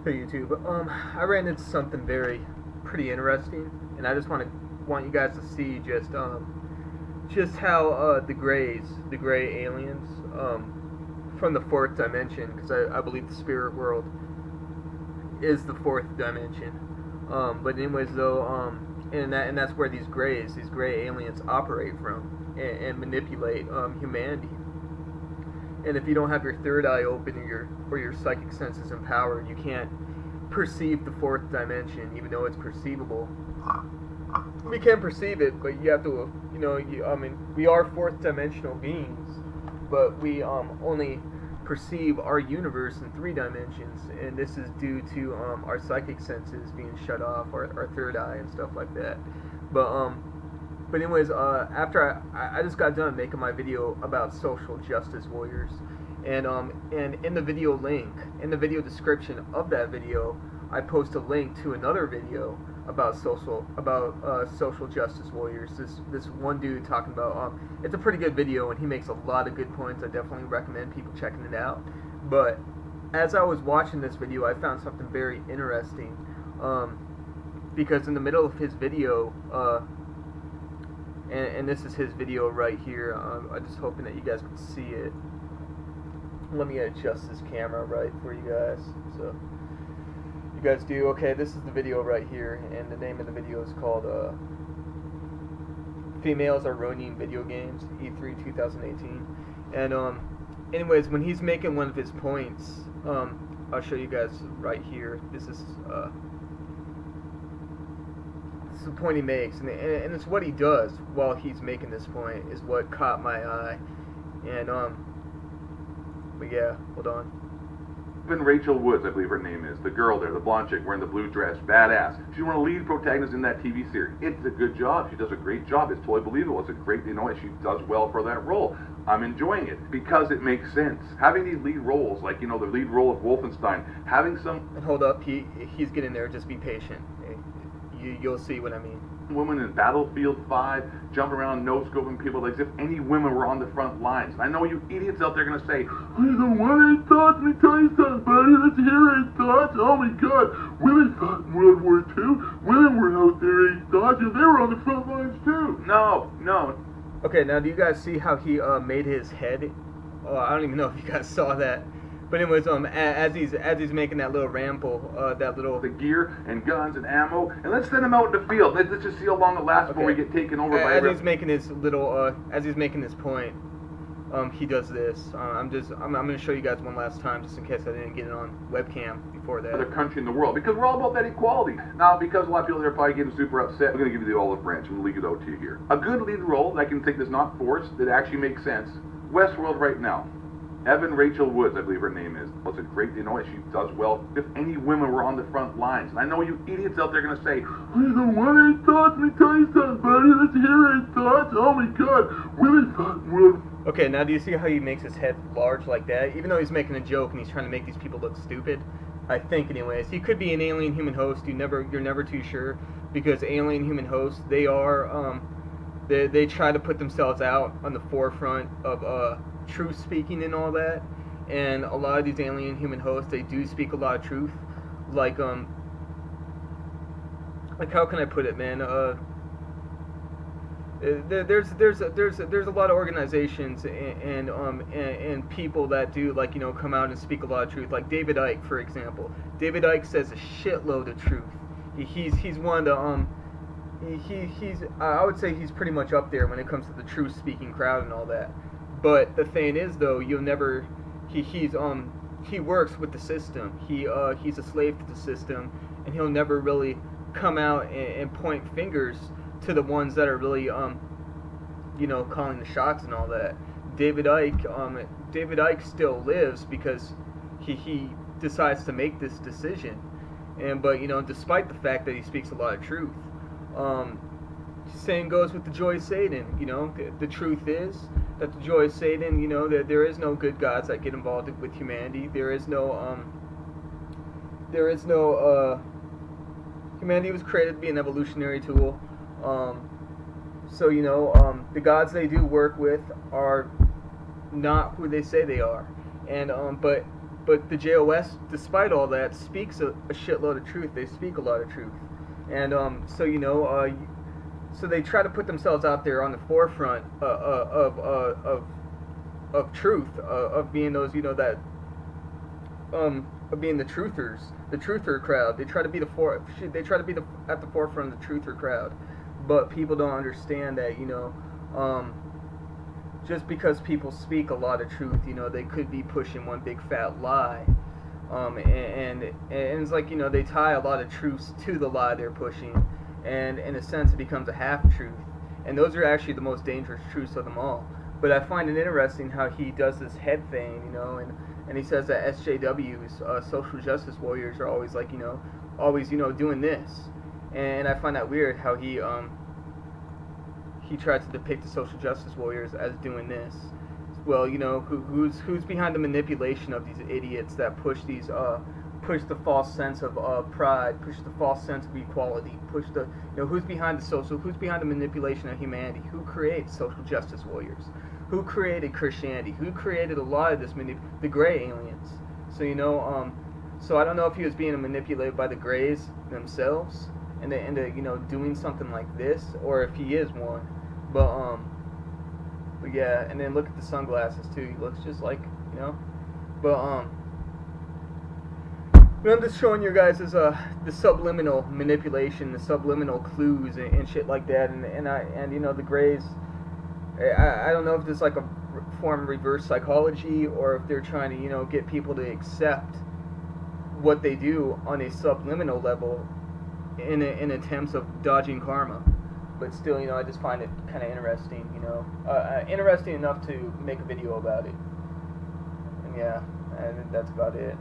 Hey YouTube, I ran into something pretty interesting, and I just want you guys to see just how the Grey aliens, from the fourth dimension, because I believe the spirit world is the fourth dimension. But anyways, though, and that's where these Grey aliens operate from and manipulate humanity. And if you don't have your third eye open or your psychic senses empowered, you can't perceive the fourth dimension, even though it's perceivable. We can perceive it, but you have to, we are fourth dimensional beings, but we only perceive our universe in 3 dimensions, and this is due to our psychic senses being shut off, our third eye and stuff like that. But anyways, after I just got done making my video about social justice warriors, and in the video link, in the video description of that video, I post a link to another video about social justice warriors. This one dude talking about it's a pretty good video, and he makes a lot of good points. I definitely recommend people checking it out. But as I was watching this video, I found something very interesting, because in the middle of his video, and this is his video right here. I'm just hoping that you guys can see it. Let me adjust this camera right for you guys, so you guys do. Okay, this is the video right here, and the name of the video is called Females Are Ruining Video Games, E3 2018. And anyways, when he's making one of his points, I'll show you guys right here. This is the point he makes, and it's what he does while he's making this point is what caught my eye. And but yeah, hold on. Even Rachel Woods, I believe her name is, the girl there, the blonde chick wearing the blue dress, badass. She's one of the lead protagonists in that TV series. It's a good job. She does a great job. It's totally believable. It's a great, she does well for that role. I'm enjoying it because it makes sense. Having these lead roles, like, the lead role of Wolfenstein, having some... And hold up, he's getting there. Just be patient. You'll see what I mean. Women in Battlefield 5 jumping around, no-scoping people like as if any women were on the front lines. And I know you idiots out there are going to say, I don't want any thoughts. Let me tell you something, buddy. Let's hear any thoughts. Oh my God. Women fought in World War II. Women were out there any thoughts, and they were on the front lines too. No. Okay, now do you guys see how he made his head? I don't even know if you guys saw that. But anyways, as he's making that little ramble, the gear and guns and ammo, and let's send them out in the field. Let's just see how long it lasts before we get taken over by. As he's making his little, as he's making this point, he does this. I'm gonna show you guys one last time, just in case I didn't get it on webcam before that. Other country in the world, because we're all about that equality. Now, because a lot of people are probably getting super upset, we're gonna give you the olive branch and leak it out to you here. A good lead role that I can think that's not forced, that actually makes sense. Westworld right now. Rachel Woods, I believe her name is. It's a great, she does well. If any women were on the front lines. And I know you idiots out there are going to say, I don't want any thoughts. Let me tell you something, buddy. Let's hear any thoughts. Oh my God. Women fought in World. Okay, now do you see how he makes his head large like that? Even though he's making a joke and he's trying to make these people look stupid. I think, anyways. He could be an alien human host. You're never too sure. Because alien human hosts, they are, they try to put themselves out on the forefront of, truth speaking and all that, and a lot of these alien human hosts, they do speak a lot of truth, like how can I put it, man? There's a lot of organizations and people that do, come out and speak a lot of truth, like David Icke, for example. David Icke says a shitload of truth. He's one of the I would say he's pretty much up there when it comes to the truth speaking crowd and all that. But the thing is, though, he works with the system. He's a slave to the system, and he'll never really come out and point fingers to the ones that are really calling the shots and all that. David Icke still lives because he decides to make this decision, but despite the fact that he speaks a lot of truth, same goes with the Joy Satan. The truth is that the Joy Satan, that there is no good gods that get involved with humanity. There is no humanity was created to be an evolutionary tool. So the gods they do work with are not who they say they are, and but but the JOS, despite all that, speaks a shitload of truth. They speak a lot of truth, and so you know, so they try to put themselves out there on the forefront of truth, of being those, you know, that of being the truthers, the truther crowd. They try to be at the forefront of the truther crowd, but people don't understand that, you know, just because people speak a lot of truth, you know, they could be pushing one big fat lie, and it's like, you know, they tie a lot of truths to the lie they're pushing, and in a sense it becomes a half truth, and those are actually the most dangerous truths of them all. But I find it interesting how he does this head thing, you know, and he says that SJWs, social justice warriors, are always like, you know, always, you know, doing this, and I find that weird how he tries to depict the social justice warriors as doing this. Well, you know, who's behind the manipulation of these idiots that push these push the false sense of pride, push the false sense of equality, push the, you know, who's behind the manipulation of humanity? Who creates social justice warriors? Who created Christianity? Who created a lot of this the Grey aliens? So, you know, so I don't know if he was being manipulated by the Greys themselves into you know, doing something like this, or if he is one. But yeah, and then look at the sunglasses too. He looks just like, you know. But I'm just showing you guys is the subliminal manipulation, the subliminal clues and shit like that, and you know, the Greys. I don't know if this is like a form of reverse psychology, or if they're trying to, you know, get people to accept what they do on a subliminal level in attempts of dodging karma. But still, you know, I just find it kind of interesting, you know, interesting enough to make a video about it. And yeah, I think that's about it.